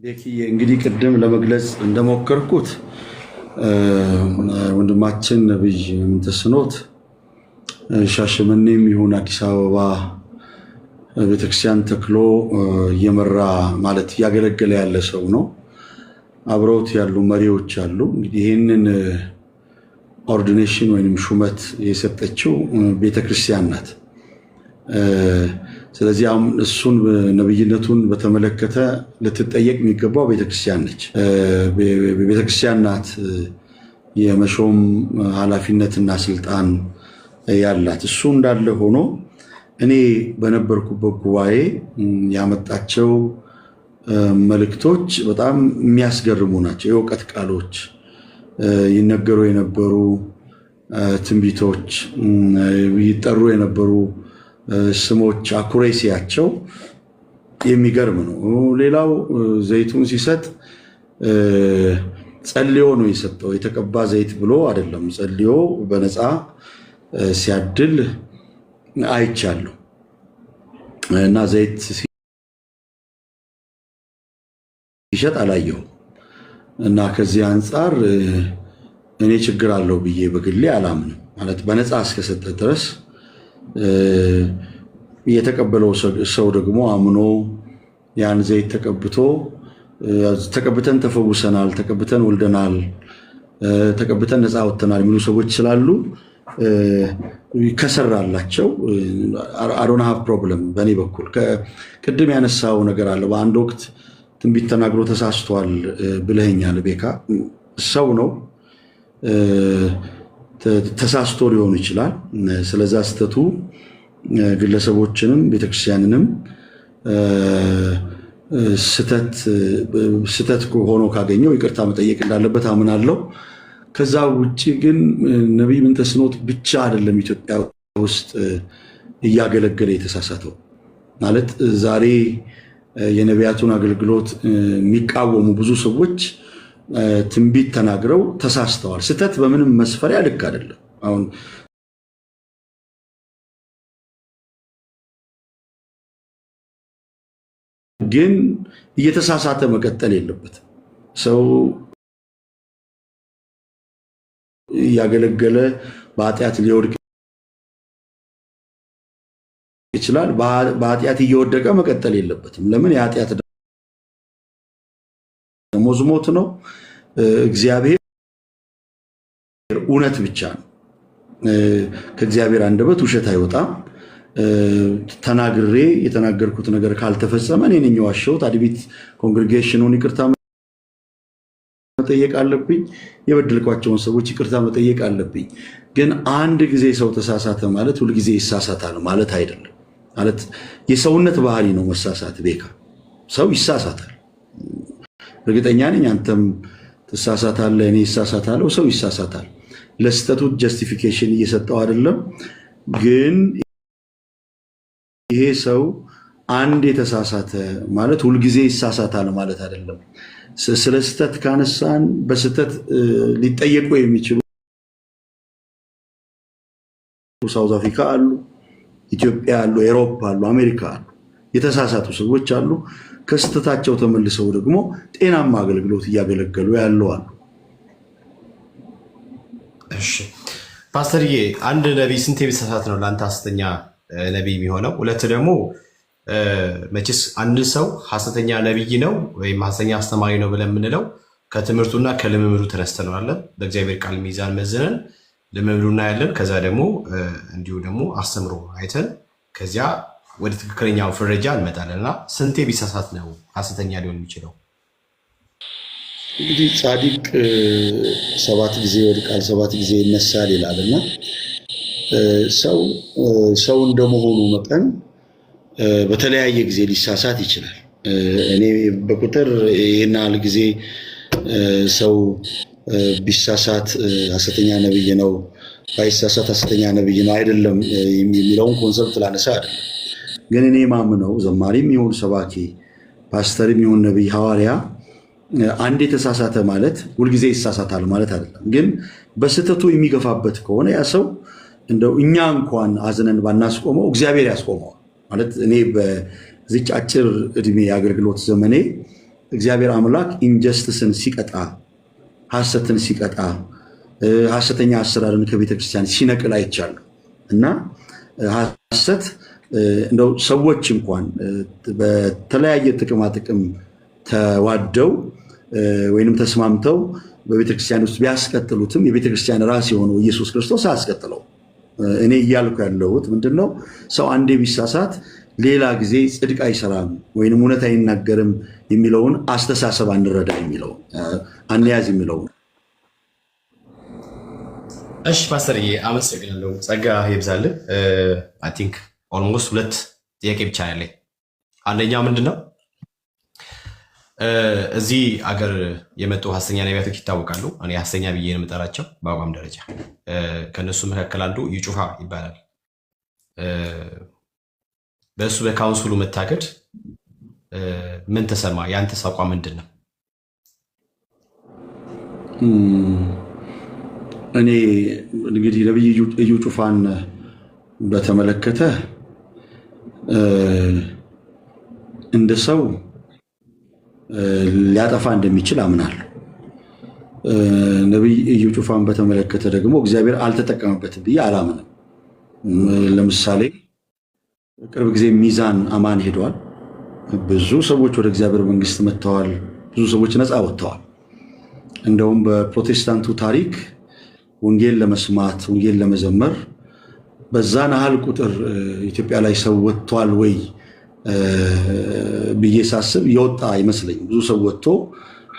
ቤኪዬ እንግዲህ ቅድም ለመግለጽ እንደሞከርኩት ወንድማችን ነብይ ምንተስኖት ሻሸመኔም ይሁን አዲስ አበባ ቤተክርስቲያን ተክሎ እየመራ ማለት ያገለገለ ያለ ሰው ነው። አብረውት ያሉ መሪዎች አሉ። እንግዲህ ይህንን ኦርዲኔሽን ወይንም ሹመት የሰጠችው ቤተክርስቲያን ናት። ስለዚህ አሁን እሱን ነብይነቱን በተመለከተ ልትጠየቅ የሚገባው ቤተክርስቲያን ነች። ቤተክርስቲያን ናት የመሾም ኃላፊነትና ስልጣን ያላት። እሱ እንዳለ ሆኖ እኔ በነበርኩበት ጉባኤ ያመጣቸው መልእክቶች በጣም የሚያስገርሙ ናቸው። የእውቀት ቃሎች ይነገሩ የነበሩ ትንቢቶች ይጠሩ የነበሩ ስሞች አኩሬሲያቸው የሚገርም ነው። ሌላው ዘይቱን ሲሰጥ ጸልዮ ነው የሰጠው። የተቀባ ዘይት ብሎ አይደለም፣ ጸልዮ በነፃ ሲያድል አይቻለሁ እና ዘይት ሲሸጥ አላየሁም። እና ከዚህ አንጻር እኔ ችግር አለው ብዬ በግሌ አላምንም። ማለት በነፃ እስከሰጠ ድረስ የተቀበለው ሰው ደግሞ አምኖ ያን ዘይት ተቀብቶ ተቀብተን ተፈውሰናል፣ ተቀብተን ወልደናል፣ ተቀብተን ነፃ ወጥተናል የሚሉ ሰዎች ስላሉ ከሰራላቸው I don't have problem በእኔ በኩል። ቅድም ያነሳው ነገር አለ። በአንድ ወቅት ትንቢት ተናግሮ ተሳስቷል ብለኸኛል ቤካ። ሰው ነው፣ ተሳስቶ ሊሆን ይችላል። ስለዛ ስተቱ ግለሰቦችንም ቤተክርስቲያንንም ስተት ሆኖ ካገኘው ይቅርታ መጠየቅ እንዳለበት አምናለሁ። ከዛ ውጪ ግን ነብይ ምንተስኖት ብቻ አይደለም ኢትዮጵያ ውስጥ እያገለገለ የተሳሳተው። ማለት ዛሬ የነቢያቱን አገልግሎት የሚቃወሙ ብዙ ሰዎች ትንቢት ተናግረው ተሳስተዋል። ስተት በምንም መስፈሪያ ልክ አይደለም። አሁን ግን እየተሳሳተ መቀጠል የለበትም። ሰው እያገለገለ በኃጢአት ሊወድቅ ይችላል። በኃጢአት እየወደቀ መቀጠል የለበትም። ለምን? የኃጢአት ደመወዝ ሞት ነው። እግዚአብሔር እውነት ብቻ ነው። ከእግዚአብሔር አንደበት ውሸት አይወጣም። ተናግሬ የተናገርኩት ነገር ካልተፈጸመ እኔ ነኝ የዋሸሁት። አድቢት ኮንግሪጌሽኑን ይቅርታ መጠየቅ አለብኝ። የበደልኳቸውን ሰዎች ይቅርታ መጠየቅ አለብኝ። ግን አንድ ጊዜ ሰው ተሳሳተ ማለት ሁልጊዜ ይሳሳታል ማለት አይደለም። ማለት የሰውነት ባህሪ ነው መሳሳት። ቤካ ሰው ይሳሳታል። እርግጠኛ ነኝ አንተም ትሳሳታለህ፣ እኔ ይሳሳታለሁ፣ ሰው ይሳሳታል። ለስተቱ ጀስቲፊኬሽን እየሰጠው አይደለም። ግን ይሄ ሰው አንድ የተሳሳተ ማለት ሁልጊዜ ይሳሳታል ማለት አይደለም። ስለ ስተት ካነሳን በስተት ሊጠየቁ የሚችሉ ሳውዝ አፍሪካ አሉ፣ ኢትዮጵያ አሉ፣ ኤሮፓ አሉ፣ አሜሪካ አሉ። የተሳሳቱ ሰዎች አሉ። ከስተታቸው ተመልሰው ደግሞ ጤናማ አገልግሎት እያገለገሉ ያለው አሉ። እሺ ፓስተርዬ፣ አንድ ነቢይ ስንት ቢሳሳት ነው ለአንተ ሐሰተኛ ነቢይ የሚሆነው? ሁለት ደግሞ መቼስ አንድ ሰው ሐሰተኛ ነቢይ ነው ወይም ሐሰተኛ አስተማሪ ነው ብለን የምንለው ከትምህርቱና ከልምምዱ ተነስተን ነው አይደል? በእግዚአብሔር ቃል ሚዛን መዝነን ልምምዱና ያለን ከዛ ደግሞ እንዲሁ ደግሞ አስተምሮ አይተን ከዚያ ወደ ትክክለኛው ፍረጃ እንመጣለን። እና ስንቴ ቢሳሳት ነው ሐሰተኛ ሊሆን የሚችለው? እንግዲህ ጻድቅ 7 ጊዜ ይወድቃል 7 ጊዜ ይነሳል ይላልና ሰው እንደመሆኑ መጠን በተለያየ ጊዜ ሊሳሳት ይችላል። እኔ በቁጥር ይህን ያህል ጊዜ ሰው ቢሳሳት ሐሰተኛ ነብይ ነው፣ ባይሳሳት ሐሰተኛ ነብይ ነው አይደለም የሚለውን ኮንሰፕት ላነሳ አይደለም። ግን እኔ ማምነው ዘማሪም ይሁን ሰባኪ፣ ፓስተርም ይሁን ነብይ፣ ሐዋርያ አንድ የተሳሳተ ማለት ሁልጊዜ ይሳሳታል ማለት አይደለም። ግን በስተቱ የሚገፋበት ከሆነ ያ ሰው እንደው እኛ እንኳን አዝነን ባናስቆመው እግዚአብሔር ያስቆመዋል። ማለት እኔ በዚች አጭር እድሜ የአገልግሎት ዘመኔ እግዚአብሔር አምላክ ኢንጀስቲስን ሲቀጣ፣ ሐሰትን ሲቀጣ፣ ሐሰተኛ አሰራርን ከቤተክርስቲያን ሲነቅል አይቻለሁ እና ሐሰት እንደው ሰዎች እንኳን በተለያየ ጥቅማ ጥቅም ተዋደው ወይንም ተስማምተው በቤተክርስቲያን ውስጥ ቢያስቀጥሉትም የቤተክርስቲያን ራስ የሆነው ኢየሱስ ክርስቶስ አያስቀጥለው። እኔ እያልኩ ያለሁት ምንድነው ሰው አንዴ ቢሳሳት ሌላ ጊዜ ጽድቅ አይሰራም ወይንም እውነት አይናገርም የሚለውን አስተሳሰብ አንረዳ የሚለው አንያዝ የሚለው። እሺ ፓስተርዬ አመሰግናለሁ። ጸጋ ይብዛልህ። አይ ቲንክ ኦልሞስት 2 ጥያቄ ብቻ ያለኝ። አንደኛው ምንድነው እዚህ አገር የመጡ ሐሰተኛ ነቢያቶች ይታወቃሉ። እኔ ሐሰተኛ ብዬ ነው የምጠራቸው በአቋም ደረጃ። ከነሱ መካከል አንዱ እዩ ጩፋ ይባላል። በእሱ በካውንስሉ መታገድ ምን ተሰማ? ያንተስ አቋም ምንድን ነው? እኔ እንግዲህ ነብይ እዩ ጩፋን በተመለከተ እንደ ሰው ሊያጠፋ እንደሚችል አምናለሁ። ነብይ እዩ ጩፋን በተመለከተ ደግሞ እግዚአብሔር አልተጠቀመበትም ብዬ አላምንም። ለምሳሌ ቅርብ ጊዜ ሚዛን አማን ሄደዋል። ብዙ ሰዎች ወደ እግዚአብሔር መንግስት መጥተዋል። ብዙ ሰዎች ነፃ ወጥተዋል። እንደውም በፕሮቴስታንቱ ታሪክ ወንጌል ለመስማት ወንጌል ለመዘመር በዛን ያህል ቁጥር ኢትዮጵያ ላይ ሰው ወጥቷል ወይ ብዬ ሳስብ የወጣ አይመስለኝም። ብዙ ሰው ወጥቶ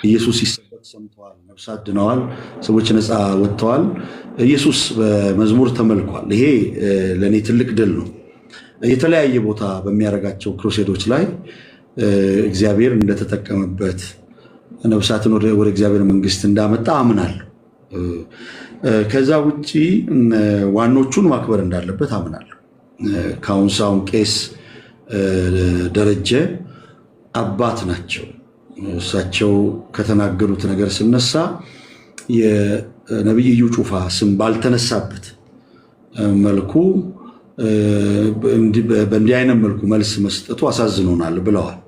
ኢየሱስ ሲሰበክ ሰምተዋል፣ ነፍሳት ድነዋል፣ ሰዎች ነፃ ወጥተዋል፣ ኢየሱስ በመዝሙር ተመልኳል። ይሄ ለእኔ ትልቅ ድል ነው። የተለያየ ቦታ በሚያደርጋቸው ክሩሴዶች ላይ እግዚአብሔር እንደተጠቀመበት ነፍሳትን ወደ እግዚአብሔር መንግስት እንዳመጣ አምናለሁ። ከዛ ውጪ ዋኖቹን ማክበር እንዳለበት አምናለሁ። ካውንሳውን ቄስ ደረጀ አባት ናቸው። እሳቸው ከተናገሩት ነገር ስነሳ የነብይ እዩ ጩፋ ስም ባልተነሳበት መልኩ በእንዲህ አይነት መልኩ መልስ መስጠቱ አሳዝኖናል ብለዋል።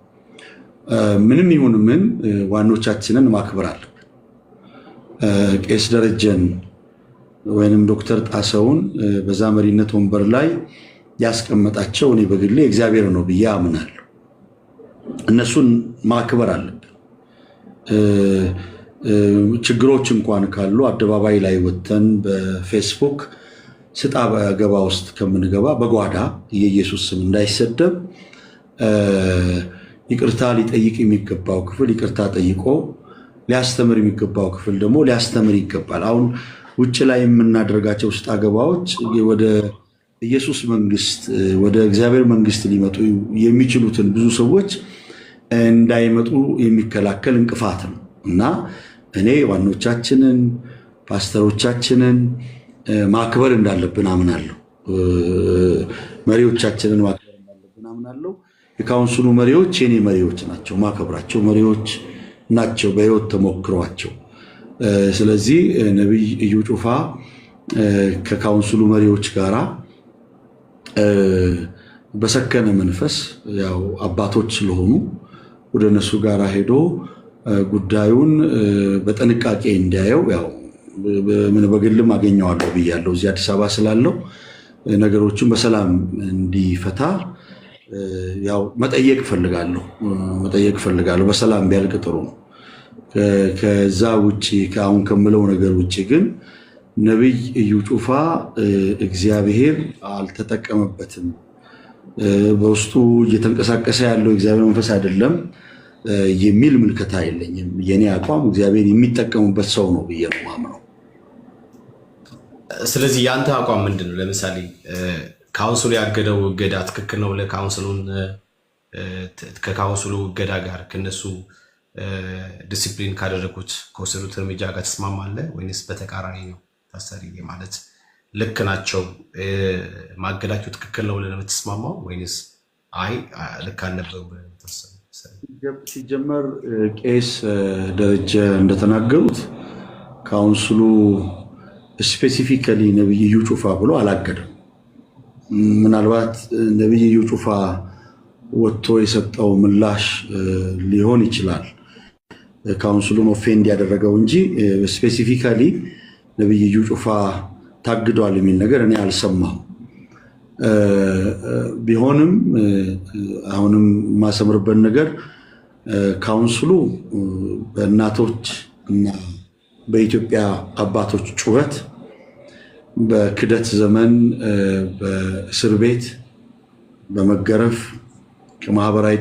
ምንም ይሁን ምን ዋኖቻችንን ማክበር አለብን። ቄስ ደረጀን ወይንም ዶክተር ጣሰውን በዛ መሪነት ወንበር ላይ ያስቀመጣቸው እኔ በግሌ እግዚአብሔር ነው ብዬ አምናለሁ። እነሱን ማክበር አለብን። ችግሮች እንኳን ካሉ አደባባይ ላይ ወጥተን በፌስቡክ ስጣ በገባ ውስጥ ከምንገባ በጓዳ የኢየሱስ ስም እንዳይሰደብ ይቅርታ ሊጠይቅ የሚገባው ክፍል ይቅርታ ጠይቆ ሊያስተምር የሚገባው ክፍል ደግሞ ሊያስተምር ይገባል። አሁን ውጭ ላይ የምናደርጋቸው ስጣ ገባዎች ወደ ኢየሱስ መንግስት ወደ እግዚአብሔር መንግስት ሊመጡ የሚችሉትን ብዙ ሰዎች እንዳይመጡ የሚከላከል እንቅፋት ነው እና እኔ ዋኖቻችንን ፓስተሮቻችንን ማክበር እንዳለብን አምናለሁ። መሪዎቻችንን ማክበር እንዳለብን አምናለሁ። የካውንስሉ መሪዎች የኔ መሪዎች ናቸው፣ ማከብራቸው መሪዎች ናቸው በህይወት ተሞክሯቸው። ስለዚህ ነብይ እዩ ጩፋ ከካውንስሉ መሪዎች ጋራ በሰከነ መንፈስ ያው አባቶች ስለሆኑ ወደ እነሱ ጋራ ሄዶ ጉዳዩን በጥንቃቄ እንዲያየው ያው ምን በግልም አገኘዋለሁ ብያለሁ። እዚህ አዲስ አበባ ስላለው ነገሮችን በሰላም እንዲፈታ ያው መጠየቅ ፈልጋለሁ። በሰላም ቢያልቅ ጥሩ ነው። ከዛ ውጪ ከአሁን ከምለው ነገር ውጪ ግን ነብይ እዩ ጩፋ እግዚአብሔር አልተጠቀመበትም፣ በውስጡ እየተንቀሳቀሰ ያለው እግዚአብሔር መንፈስ አይደለም የሚል ምልከታ የለኝም። የኔ አቋም እግዚአብሔር የሚጠቀሙበት ሰው ነው ብዬ ነው የማምነው። ስለዚህ የአንተ አቋም ምንድን ነው? ለምሳሌ ካውንስሉ ያገደው እገዳ ትክክል ነው ብለህ ከካውንስሉ እገዳ ጋር ከነሱ ዲሲፕሊን ካደረጉት ከወሰዱት እርምጃ ጋር ትስማማለህ ወይንስ በተቃራኒ ነው? ታሰሪ ማለት ልክ ናቸው ማገዳቸው ትክክል ነው ብለህ ነው የምትስማማው ወይንስ አይ ልክ አልነበሩ ብለህ ነው የምታስበው? ሲጀመር ቄስ ደረጀ እንደተናገሩት ካውንስሉ ስፔሲፊካሊ ነብይ እዩ ጩፋ ብሎ አላገደም። ምናልባት ነብይ እዩ ጩፋ ወጥቶ የሰጠው ምላሽ ሊሆን ይችላል ካውንስሉን ኦፌንድ ያደረገው እንጂ ስፔሲፊካሊ ነብይ እዩ ጩፋ ታግዷል የሚል ነገር እኔ አልሰማሁም። ቢሆንም አሁንም ማሰምርበት ነገር ካውንስሉ በእናቶች እና በኢትዮጵያ አባቶች ጩኸት በክደት ዘመን በእስር ቤት በመገረፍ ከማህበራዊ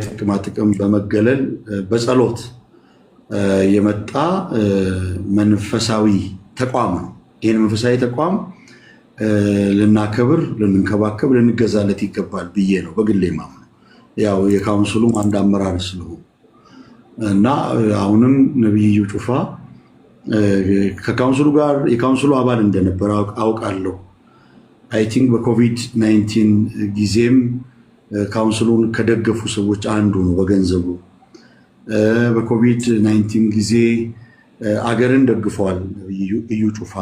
ጥቅም በመገለል በጸሎት የመጣ መንፈሳዊ ተቋም ነው። ይህን መንፈሳዊ ተቋም ልናከብር፣ ልንከባከብ፣ ልንገዛለት ይገባል ብዬ ነው በግሌ ማምነው። ያው የካውንስሉም አንድ አመራር ስለሆነ እና አሁንም ነብይ እዩ ጩፋ ከካውንስሉ ጋር የካውንስሉ አባል እንደነበረ አውቃለሁ። አይ ቲንክ በኮቪድ-19 ጊዜም ካውንስሉን ከደገፉ ሰዎች አንዱ ነው በገንዘቡ። በኮቪድ-19 ጊዜ አገርን ደግፈዋል እዩ ጩፋ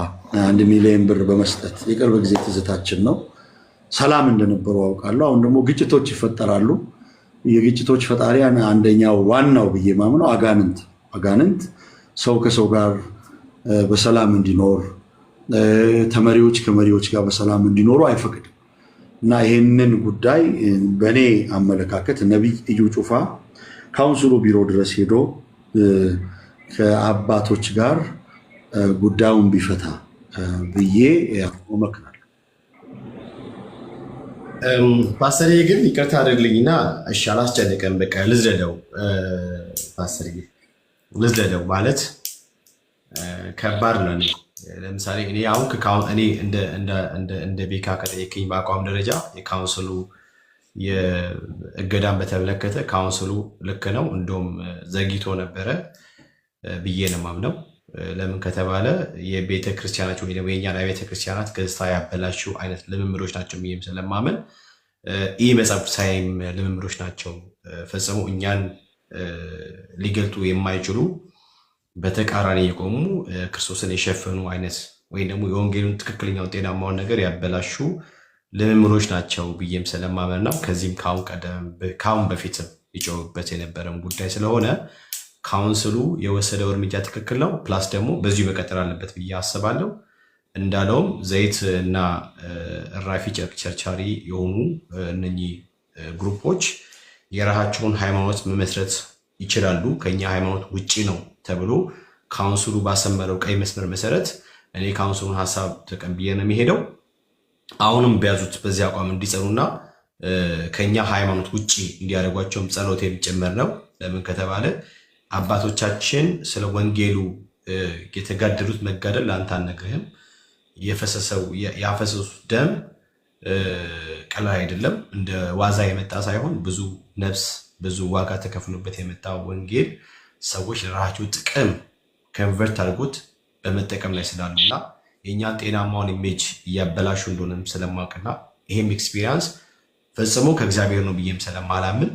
1 ሚሊዮን ብር በመስጠት የቅርብ ጊዜ ትዝታችን ነው። ሰላም እንደነበሩ አውቃለሁ። አሁን ደግሞ ግጭቶች ይፈጠራሉ። የግጭቶች ፈጣሪያን አንደኛው ዋናው ብዬ ማምነው አጋንንት ሰው ከሰው ጋር በሰላም እንዲኖር፣ ተመሪዎች ከመሪዎች ጋር በሰላም እንዲኖሩ አይፈቅድም እና ይህንን ጉዳይ በእኔ አመለካከት ነብይ እዩ ጩፋ ካውንስሉ ቢሮ ድረስ ሄዶ ከአባቶች ጋር ጉዳዩን ቢፈታ ብዬ እመክራለሁ። ፓስተርዬ ግን ይቅርታ አድርግልኝና እሺ አላስጨንቅም፣ በቃ ልዝለለው። ፓስተርዬ ልዝለለው ማለት ከባድ ነው። ለምሳሌ እኔ አሁን እኔ እንደ ቤካ ከጠየቀኝ በአቋም ደረጃ የካውንስሉ የእገዳን በተመለከተ ካውንስሉ ልክ ነው፣ እንደውም ዘግይቶ ነበረ ብዬ ነው የማምነው። ለምን ከተባለ የቤተ ክርስቲያናት ወይ ደግሞ የእኛን ቤተ ክርስቲያናት ገጽታ ያበላሹ አይነት ልምምዶች ናቸው ብዬም ስለማመን ይህ መጽሐፍ ቅዱሳዊም ልምምዶች ናቸው ፈጽሞ እኛን ሊገልጡ የማይችሉ በተቃራኒ የቆሙ ክርስቶስን የሸፈኑ አይነት ወይም ደግሞ የወንጌሉን ትክክለኛውን ጤናማውን ነገር ያበላሹ ልምምዶች ናቸው ብዬም ስለማመን ነው። ከዚህም ከአሁን በፊትም ይጮህበት የነበረን ጉዳይ ስለሆነ ካውንስሉ የወሰደው እርምጃ ትክክል ነው። ፕላስ ደግሞ በዚሁ መቀጠል አለበት ብዬ አስባለሁ። እንዳለውም ዘይት እና እራፊ ጨርቅ ቸርቻሪ የሆኑ እነኚህ ግሩፖች የራሳቸውን ሃይማኖት መመስረት ይችላሉ። ከኛ ሃይማኖት ውጪ ነው ተብሎ ካውንስሉ ባሰመረው ቀይ መስመር መሰረት እኔ ካውንስሉን ሀሳብ ተቀብዬ ነው የሚሄደው። አሁንም በያዙት በዚህ አቋም እንዲጸኑና ከኛ ሃይማኖት ውጪ እንዲያደርጓቸውም ጸሎት የሚጨመር ነው። ለምን ከተባለ አባቶቻችን ስለ ወንጌሉ የተጋደሉት መጋደል ለአንተ አልነግርህም። ያፈሰሱት ደም ቀላል አይደለም። እንደ ዋዛ የመጣ ሳይሆን ብዙ ነፍስ ብዙ ዋጋ ተከፍሎበት የመጣ ወንጌል ሰዎች ለራሳቸው ጥቅም ከንቨርት አድርጎት በመጠቀም ላይ ስላሉና የእኛን ጤናማውን ኢሜጅ እያበላሹ እንደሆነም ስለማውቅና ይሄም ኤክስፒሪየንስ ፈጽሞ ከእግዚአብሔር ነው ብዬም ስለማላምን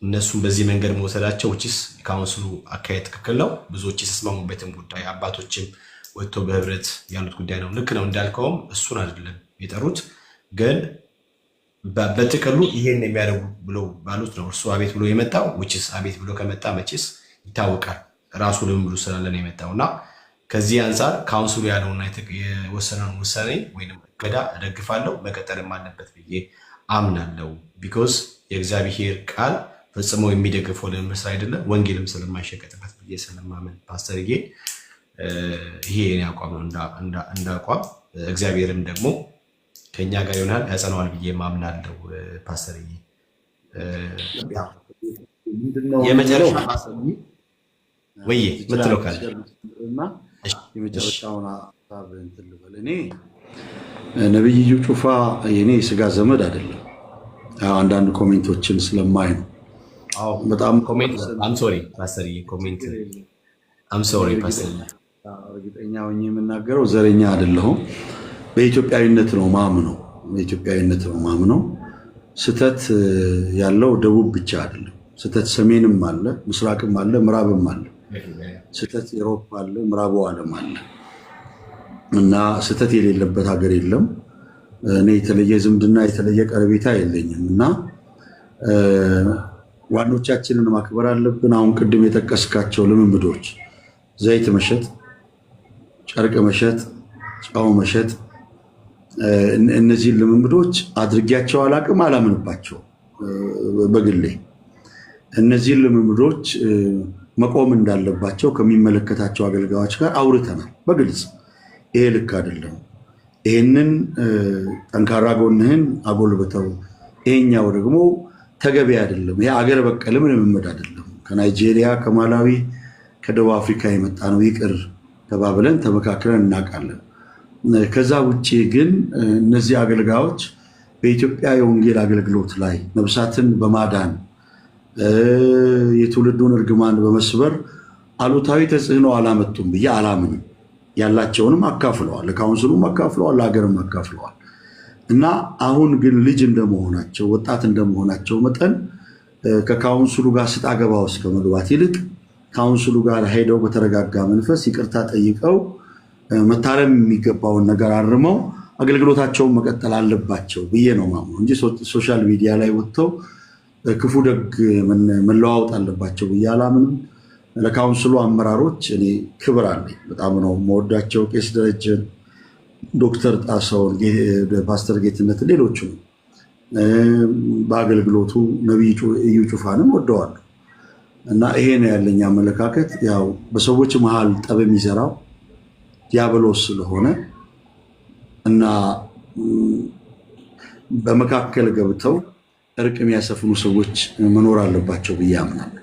እነሱም በዚህ መንገድ መውሰዳቸው ውጭስ ካውንስሉ አካሄድ ትክክል ነው። ብዙዎች የተስማሙበትም ጉዳይ አባቶችም ወጥቶ በህብረት ያሉት ጉዳይ ነው። ልክ ነው እንዳልከውም እሱን አይደለም የጠሩት፣ ግን በጥቅሉ ይሄን የሚያደርጉ ብለው ባሉት ነው እርሱ አቤት ብሎ የመጣው። ውጭስ አቤት ብሎ ከመጣ መቼስ ይታወቃል ራሱ ልምምዱ ስላለን የመጣው እና ከዚህ አንጻር ካውንስሉ ያለውና የወሰነውን ውሳኔ ወይም እገዳ እደግፋለሁ፣ መቀጠልም አለበት ብዬ አምናለሁ። ቢኮዝ የእግዚአብሔር ቃል ፈጽሞ የሚደግፈው ለምስል አይደለም፣ ወንጌልም ስለማይሸቀጥበት ብዬ ስለማመን ፓስተርዬ ይሄ የኔ አቋም ነው። እንዳቋም እግዚአብሔርም ደግሞ ከኛ ጋር ይሆናል ያጸናዋል ብዬ ማምናለሁ። ፓስተርዬ የመጨረሻ ፓስተርዬ ወይ ምትለው ካለ የመጨረሻውን ሀሳብ እንትን ልበል። እኔ ነብይ እዩ ጩፋ የኔ ስጋ ዘመድ አይደለም። አንዳንድ ኮሜንቶችን ስለማይ ነው። በጣም እርግጠኛ ሆኜ የምናገረው ዘረኛ አይደለሁም። በኢትዮጵያዊነት ነው ማምነው። ስህተት ያለው ደቡብ ብቻ አይደለም። ስህተት ሰሜንም አለ፣ ምስራቅም አለ፣ ምዕራብም አለ። ስህተት ኢሮፕ አለ፣ ምዕራቡ ዓለም አለ እና ስህተት የሌለበት ሀገር የለም። እኔ የተለየ ዝምድና የተለየ ቀረቤታ የለኝም እና ዋኖቻችንን ማክበር አለብን። አሁን ቅድም የጠቀስካቸው ልምምዶች ዘይት መሸጥ፣ ጨርቅ መሸጥ፣ ጨው መሸጥ፣ እነዚህን ልምምዶች አድርጊያቸው አላቅም፣ አላምንባቸው በግሌ። እነዚህን ልምምዶች መቆም እንዳለባቸው ከሚመለከታቸው አገልጋዮች ጋር አውርተናል በግልጽ። ይሄ ልክ አይደለም፣ ይሄንን ጠንካራ ጎንህን አጎልብተው፣ ይሄኛው ደግሞ ተገቢ አይደለም፣ ይሄ አገር በቀልም ልምምድ አይደለም፣ ከናይጄሪያ፣ ከማላዊ፣ ከደቡብ አፍሪካ የመጣ ነው፣ ይቅር ተባብለን ተመካክረን እናውቃለን። ከዛ ውጭ ግን እነዚህ አገልጋዮች በኢትዮጵያ የወንጌል አገልግሎት ላይ ነፍሳትን በማዳን የትውልዱን እርግማን በመስበር አሉታዊ ተጽዕኖ አላመጡም ብዬ አላምንም። ያላቸውንም አካፍለዋል፣ ለካውንስሉም አካፍለዋል፣ ለሀገርም አካፍለዋል። እና አሁን ግን ልጅ እንደመሆናቸው ወጣት እንደመሆናቸው መጠን ከካውንስሉ ጋር ስጣ ገባ ውስጥ ከመግባት ይልቅ ካውንስሉ ጋር ሄደው በተረጋጋ መንፈስ ይቅርታ ጠይቀው መታረም የሚገባውን ነገር አርመው አገልግሎታቸውን መቀጠል አለባቸው ብዬ ነው ማምነው እንጂ ሶሻል ሚዲያ ላይ ወጥተው ክፉ ደግ መለዋወጥ አለባቸው ብዬ አላምንም። ለካውንስሉ አመራሮች እኔ ክብር አለኝ፣ በጣም ነው መወዳቸው። ቄስ ደረጀን፣ ዶክተር ጣሰውን፣ ፓስተር ጌትነት፣ ሌሎቹ በአገልግሎቱ ነቢይ እዩ ጩፋንም ወደዋለሁ እና ይሄ ነው ያለኝ አመለካከት። ያው በሰዎች መሃል ጠብ የሚሰራው ዲያብሎስ ስለሆነ እና በመካከል ገብተው እርቅ የሚያሰፍኑ ሰዎች መኖር አለባቸው ብዬ አምናለሁ።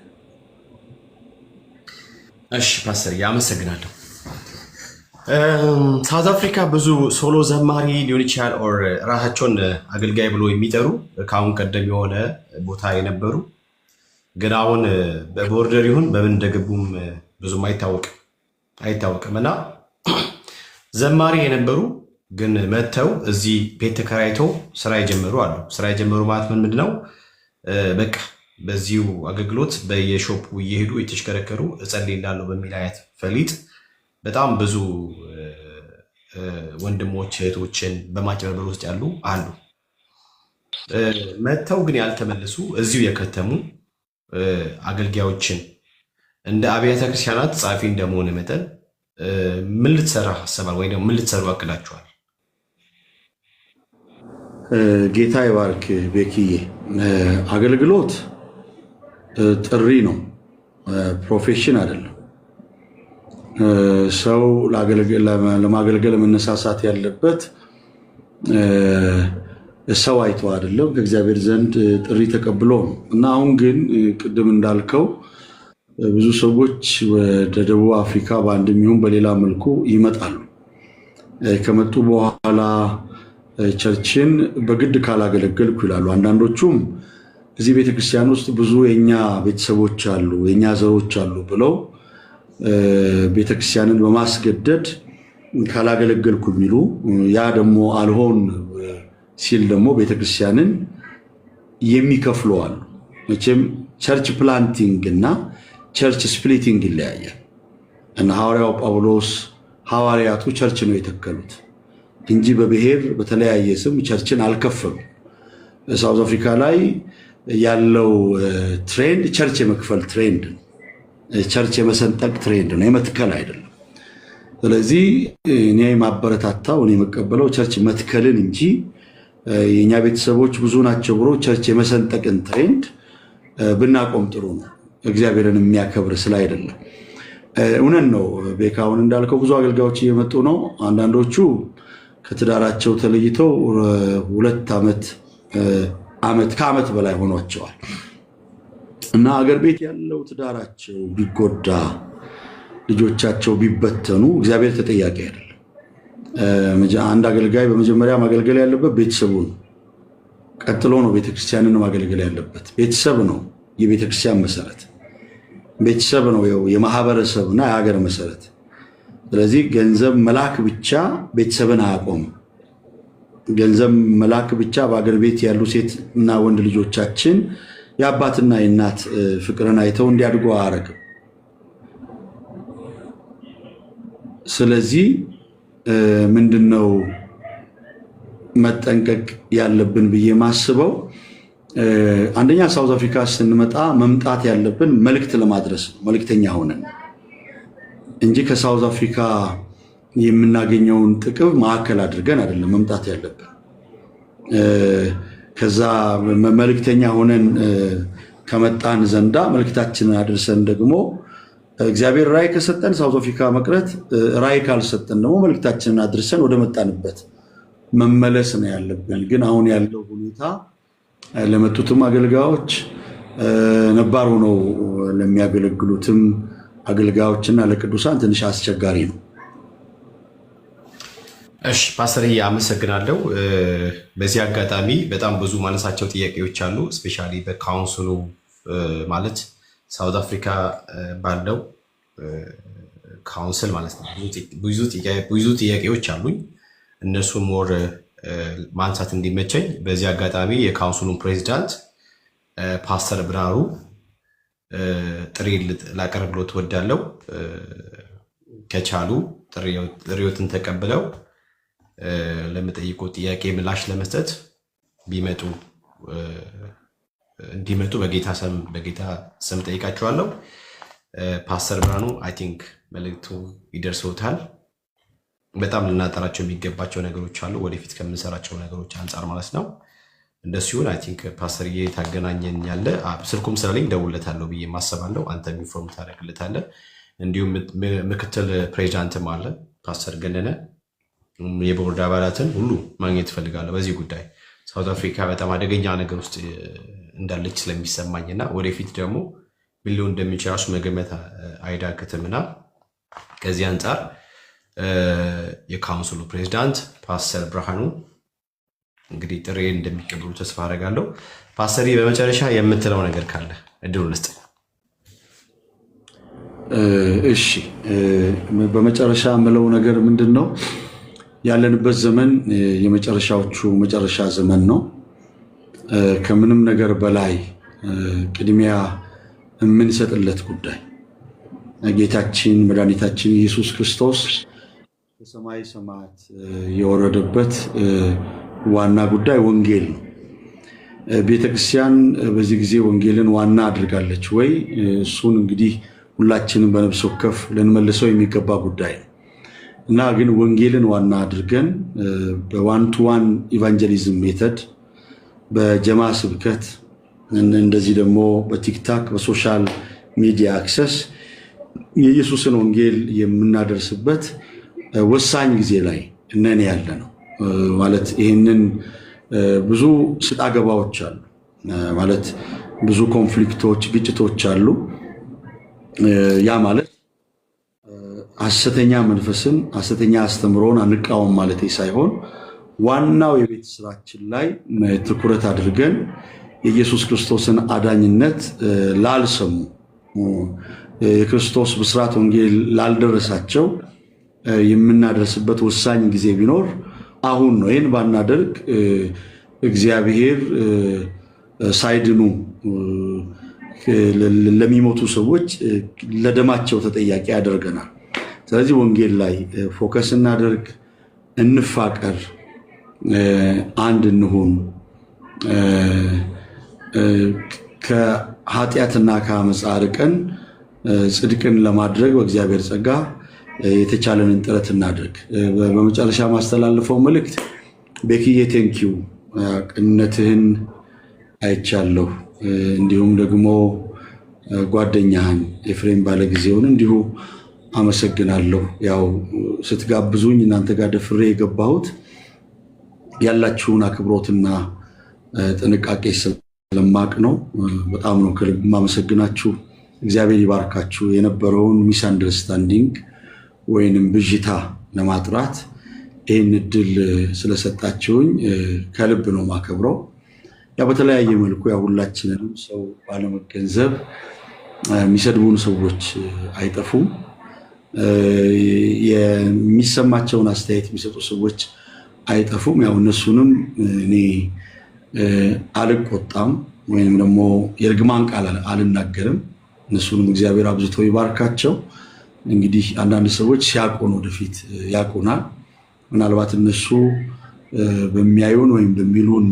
እሺ ፓስተር አመሰግናለሁ። ሳውዝ አፍሪካ ብዙ ሶሎ ዘማሪ ሊሆን ይችላል ኦር ራሳቸውን አገልጋይ ብሎ የሚጠሩ ከአሁን ቀደም የሆነ ቦታ የነበሩ ግን አሁን በቦርደር ይሁን በምን እንደገቡም ብዙም አይታወቅም እና ዘማሪ የነበሩ ግን መጥተው እዚህ ቤት ተከራይተው ስራ የጀመሩ አሉ። ስራ የጀመሩ ማለት ምንድነው? በቃ በዚሁ አገልግሎት በየሾፑ እየሄዱ የተሽከረከሩ እጸልይላለሁ በሚል አይነት ፈሊጥ በጣም ብዙ ወንድሞች እህቶችን በማጭበርበር ውስጥ ያሉ አሉ። መጥተው ግን ያልተመለሱ እዚሁ የከተሙ አገልጋዮችን እንደ አብያተ ክርስቲያናት ጸሐፊ እንደመሆነ መጠን ምን ልትሰራ ሀሳባል ወይ ደግሞ ምን ልትሰሩ አቅዳችኋል? ጌታ ይባርክ ቤኪዬ። አገልግሎት ጥሪ ነው፣ ፕሮፌሽን አይደለም። ሰው ለማገልገል መነሳሳት ያለበት ሰው አይቶ አይደለም፣ ከእግዚአብሔር ዘንድ ጥሪ ተቀብሎ ነው እና አሁን ግን ቅድም እንዳልከው ብዙ ሰዎች ወደ ደቡብ አፍሪካ በአንድም ይሁን በሌላ መልኩ ይመጣሉ። ከመጡ በኋላ ቸርችን በግድ ካላገለገልኩ ይላሉ። አንዳንዶቹም እዚህ ቤተክርስቲያን ውስጥ ብዙ የኛ ቤተሰቦች አሉ፣ የኛ ዘሮች አሉ ብለው ቤተክርስቲያንን በማስገደድ ካላገለገልኩ የሚሉ፣ ያ ደግሞ አልሆን ሲል ደግሞ ቤተክርስቲያንን የሚከፍሉ አሉ። መቼም ቸርች ፕላንቲንግ እና ቸርች ስፕሊቲንግ ይለያያል እና ሐዋርያው ጳውሎስ ሐዋርያቱ ቸርች ነው የተከሉት እንጂ በብሔር በተለያየ ስም ቸርችን አልከፈሉም። ሳውዝ አፍሪካ ላይ ያለው ትሬንድ ቸርች የመክፈል ትሬንድ ነው። ቸርች የመሰንጠቅ ትሬንድ ነው፣ የመትከል አይደለም። ስለዚህ እኔ የማበረታታው እኔ የመቀበለው ቸርች መትከልን እንጂ የኛ ቤተሰቦች ብዙ ናቸው ብሎ ቸርች የመሰንጠቅን ትሬንድ ብናቆም ጥሩ ነው፣ እግዚአብሔርን የሚያከብር ስለ አይደለም። እውነት ነው ቤካውን እንዳልከው ብዙ አገልጋዮች እየመጡ ነው። አንዳንዶቹ ከትዳራቸው ተለይተው 2 ዓመት ከዓመት በላይ ሆኗቸዋል እና አገር ቤት ያለው ትዳራቸው ቢጎዳ ልጆቻቸው ቢበተኑ እግዚአብሔር ተጠያቂ አይደለም። አንድ አገልጋይ በመጀመሪያ ማገልገል ያለበት ቤተሰቡን፣ ቀጥሎ ነው ቤተክርስቲያንን ማገልገል ያለበት። ቤተሰብ ነው የቤተክርስቲያን መሰረት፣ ቤተሰብ ነው የማህበረሰብና የሀገር መሰረት። ስለዚህ ገንዘብ መላክ ብቻ ቤተሰብን አያቆምም። ገንዘብ መላክ ብቻ በአገር ቤት ያሉ ሴት እና ወንድ ልጆቻችን የአባትና የእናት ፍቅርን አይተው እንዲያድጉ አያረግም። ስለዚህ ምንድነው መጠንቀቅ ያለብን ብዬ ማስበው አንደኛ ሳውዝ አፍሪካ ስንመጣ መምጣት ያለብን መልእክት ለማድረስ ነው፣ መልእክተኛ ሆነን እንጂ ከሳውዝ አፍሪካ የምናገኘውን ጥቅም ማዕከል አድርገን አይደለም መምጣት ያለብን። ከዛ መልእክተኛ ሆነን ከመጣን ዘንዳ መልእክታችንን አድርሰን ደግሞ እግዚአብሔር ራእይ ከሰጠን ሳውዝ አፍሪካ መቅረት፣ ራእይ ካልሰጠን ደግሞ መልእክታችንን አድርሰን ወደ መጣንበት መመለስ ነው ያለብን። ግን አሁን ያለው ሁኔታ ለመጡትም አገልጋዮች ነባር ሆነው ለሚያገለግሉትም አገልጋዮችና ለቅዱሳን ትንሽ አስቸጋሪ ነው። እሺ ፓስተርዬ አመሰግናለሁ። በዚህ አጋጣሚ በጣም ብዙ ማነሳቸው ጥያቄዎች አሉ። ስፔሻሊ በካውንስሉ ማለት ሳውዝ አፍሪካ ባለው ካውንስል ማለት ነው ብዙ ጥያቄዎች አሉኝ። እነሱ ሞር ማንሳት እንዲመቸኝ በዚህ አጋጣሚ የካውንስሉን ፕሬዚዳንት ፓስተር ብርሃኑ ጥሪ ላቀርብሎት እወዳለሁ። ከቻሉ ጥሪዎትን ተቀብለው ለምጠይቁ ጥያቄ ምላሽ ለመስጠት እንዲመጡ በጌታ ስም ጠይቃቸዋለሁ። ፓስተር ብርሃኑ አይ ቲንክ መልእክቱ ይደርሰውታል። በጣም ልናጠራቸው የሚገባቸው ነገሮች አሉ፣ ወደፊት ከምንሰራቸው ነገሮች አንጻር ማለት ነው። እንደሱ ይሁን። አይ ቲንክ ፓስተርዬ ታገናኘን ያለ ስልኩም ስላለኝ ደውለታለሁ ብዬ ማሰባለሁ። አንተ ኢንፎርም ታደርግለታለህ። እንዲሁም ምክትል ፕሬዚዳንትም አለ ፓስተር ገነነ፣ የቦርድ አባላትን ሁሉ ማግኘት እፈልጋለሁ። በዚህ ጉዳይ ሳውት አፍሪካ በጣም አደገኛ ነገር ውስጥ እንዳለች ስለሚሰማኝና ወደፊት ደግሞ ምን ሊሆን እንደሚችል ራሱ መገመት አይዳግትምና ከዚህ አንጻር የካውንስሉ ፕሬዚዳንት ፓስተር ብርሃኑ እንግዲህ ጥሪ እንደሚቀበሉ ተስፋ አደርጋለሁ። ፓስተር በመጨረሻ የምትለው ነገር ካለ እድሉን ልስጥ። እሺ፣ በመጨረሻ የምለው ነገር ምንድን ነው? ያለንበት ዘመን የመጨረሻዎቹ መጨረሻ ዘመን ነው። ከምንም ነገር በላይ ቅድሚያ የምንሰጥለት ጉዳይ ጌታችን መድኃኒታችን ኢየሱስ ክርስቶስ ከሰማይ ሰማያት የወረደበት ዋና ጉዳይ ወንጌል ነው። ቤተክርስቲያን በዚህ ጊዜ ወንጌልን ዋና አድርጋለች ወይ? እሱን እንግዲህ ሁላችንም በነፍስ ወከፍ ልንመልሰው የሚገባ ጉዳይ ነው እና ግን ወንጌልን ዋና አድርገን በዋን ቱ ዋን ኢቫንጀሊዝም ሜተድ፣ በጀማ ስብከት፣ እንደዚህ ደግሞ በቲክታክ በሶሻል ሚዲያ አክሰስ የኢየሱስን ወንጌል የምናደርስበት ወሳኝ ጊዜ ላይ እነን ያለ ነው ማለት። ይህንን ብዙ ስጣ ገባዎች አሉ ማለት፣ ብዙ ኮንፍሊክቶች፣ ግጭቶች አሉ። ያ ማለት ሐሰተኛ መንፈስን ሐሰተኛ አስተምሮን አንቃወም ማለት ሳይሆን ዋናው የቤት ስራችን ላይ ትኩረት አድርገን የኢየሱስ ክርስቶስን አዳኝነት ላልሰሙ የክርስቶስ ብስራት ወንጌል ላልደረሳቸው የምናደርስበት ወሳኝ ጊዜ ቢኖር አሁን ነው። ይህን ባናደርግ እግዚአብሔር ሳይድኑ ለሚሞቱ ሰዎች ለደማቸው ተጠያቂ ያደርገናል። ስለዚህ ወንጌል ላይ ፎከስ እናደርግ፣ እንፋቀር፣ አንድ እንሁን። ከኃጢአትና ከአመፃ ርቀን ጽድቅን ለማድረግ በእግዚአብሔር ጸጋ የተቻለንን ጥረት እናድርግ። በመጨረሻ ማስተላልፈው መልእክት ቤክዬ ቴንኪው፣ ቅንነትህን አይቻለሁ። እንዲሁም ደግሞ ጓደኛህን ኤፍሬም ባለጊዜውን እንዲሁ አመሰግናለሁ። ያው ስትጋብዙኝ እናንተ ጋር ደፍሬ የገባሁት ያላችሁን አክብሮትና ጥንቃቄ ስለማቅ ነው። በጣም ነው ከልብ ማመሰግናችሁ። እግዚአብሔር ይባርካችሁ። የነበረውን ሚስ አንደርስታንዲንግ ወይንም ብዥታ ለማጥራት ይህን እድል ስለሰጣችሁኝ ከልብ ነው ማከብረው። ያ በተለያየ መልኩ ያ ሁላችንንም ሰው ባለመገንዘብ የሚሰድቡን ሰዎች አይጠፉም። የሚሰማቸውን አስተያየት የሚሰጡ ሰዎች አይጠፉም። ያው እነሱንም እኔ አልቆጣም ወይንም ደግሞ የርግማን ቃል አልናገርም። እነሱንም እግዚአብሔር አብዝቶ ይባርካቸው። እንግዲህ አንዳንድ ሰዎች ሲያውቁን ወደፊት ያውቁናል። ምናልባት እነሱ በሚያዩን ወይም በሚሉን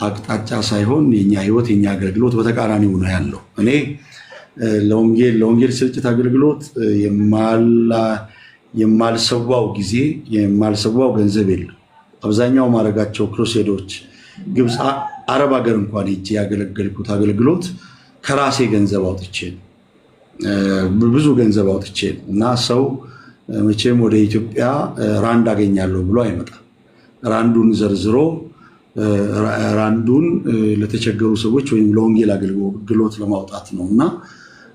አቅጣጫ ሳይሆን የኛ ህይወት የኛ አገልግሎት በተቃራኒው ነው ያለው። እኔ ለወንጌል ስርጭት አገልግሎት የማልሰዋው ጊዜ የማልሰዋው ገንዘብ የለም። አብዛኛው ማድረጋቸው ክሩሴዶች ግብፅ፣ አረብ ሀገር እንኳን ሄጄ ያገለገልኩት አገልግሎት ከራሴ ገንዘብ አውጥቼ ነው፣ ብዙ ገንዘብ አውጥቼ ነው። እና ሰው መቼም ወደ ኢትዮጵያ ራንድ አገኛለሁ ብሎ አይመጣም። ራንዱን ዘርዝሮ ራንዱን ለተቸገሩ ሰዎች ወይም ለወንጌል አገልግሎት ለማውጣት ነው። እና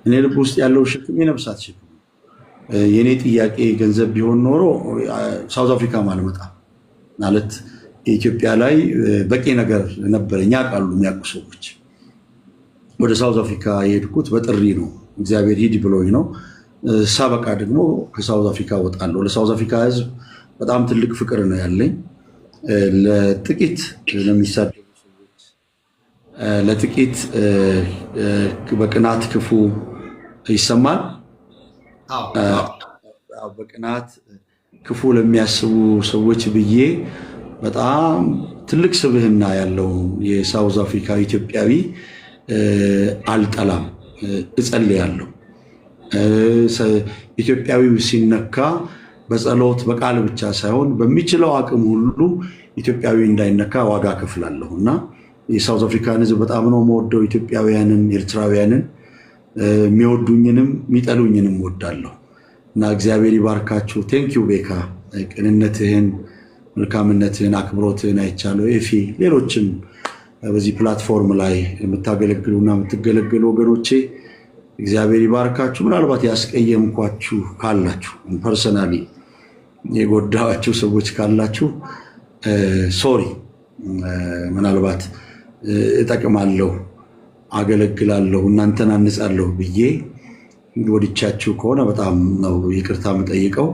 እኔ ልብ ውስጥ ያለው ሸክም የነፍሳት ሸክም። የኔ ጥያቄ ገንዘብ ቢሆን ኖሮ ሳውዝ አፍሪካ አልመጣም ማለት ኢትዮጵያ ላይ በቂ ነገር ነበረኝ ያውቃሉ የሚያውቁ ሰዎች። ወደ ሳውዝ አፍሪካ የሄድኩት በጥሪ ነው፣ እግዚአብሔር ሂድ ብሎኝ ነው። ሳበቃ ደግሞ ከሳውዝ አፍሪካ ወጣለሁ። ለሳውዝ አፍሪካ ህዝብ በጣም ትልቅ ፍቅር ነው ያለኝ። ለጥቂት ለሚሳደቡ ሰዎች፣ ለጥቂት በቅናት ክፉ ይሰማል። በቅናት ክፉ ለሚያስቡ ሰዎች ብዬ በጣም ትልቅ ስብህና ያለው የሳውዝ አፍሪካ ኢትዮጵያዊ አልጠላም፣ እጸልያለሁ። ኢትዮጵያዊው ሲነካ በጸሎት በቃል ብቻ ሳይሆን በሚችለው አቅም ሁሉ ኢትዮጵያዊ እንዳይነካ ዋጋ ከፍላለሁ እና የሳውዝ አፍሪካን ህዝብ በጣም ነው የምወደው። ኢትዮጵያውያንን፣ ኤርትራውያንን የሚወዱኝንም የሚጠሉኝንም ወዳለሁ እና እግዚአብሔር ይባርካችሁ። ቴንኪዩ ቤካ፣ ቅንነትህን፣ መልካምነትህን፣ አክብሮትህን አይቻለሁ። ኤፊ፣ ሌሎችም በዚህ ፕላትፎርም ላይ የምታገለግሉና የምትገለገሉ ወገኖቼ እግዚአብሔር ይባርካችሁ። ምናልባት ያስቀየምኳችሁ ካላችሁ፣ ፐርሰናሊ የጎዳኋችሁ ሰዎች ካላችሁ ሶሪ። ምናልባት እጠቅማለሁ፣ አገለግላለሁ፣ እናንተን አንጻለሁ ብዬ ወድቻችሁ ከሆነ በጣም ነው ይቅርታ የምጠይቀው።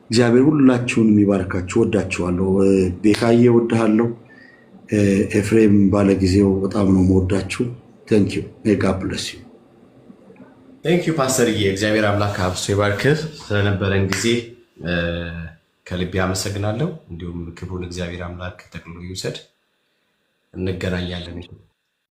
እግዚአብሔር ሁላችሁን የሚባርካችሁ። ወዳችኋለሁ። ቤካዬ ወድሃለሁ። ኤፍሬም ባለጊዜው በጣም ነው የምወዳችሁ። ቴንኪዩ። ጋድ ብለስ ዩ። ቴንኪዩ ፓስተርዬ። እግዚአብሔር አምላክ አብዝቶ ይባርክህ። ስለነበረን ጊዜ ከልቤ አመሰግናለሁ። እንዲሁም ክብሩን እግዚአብሔር አምላክ ጠቅልሎ ይውሰድ። እንገናኛለን።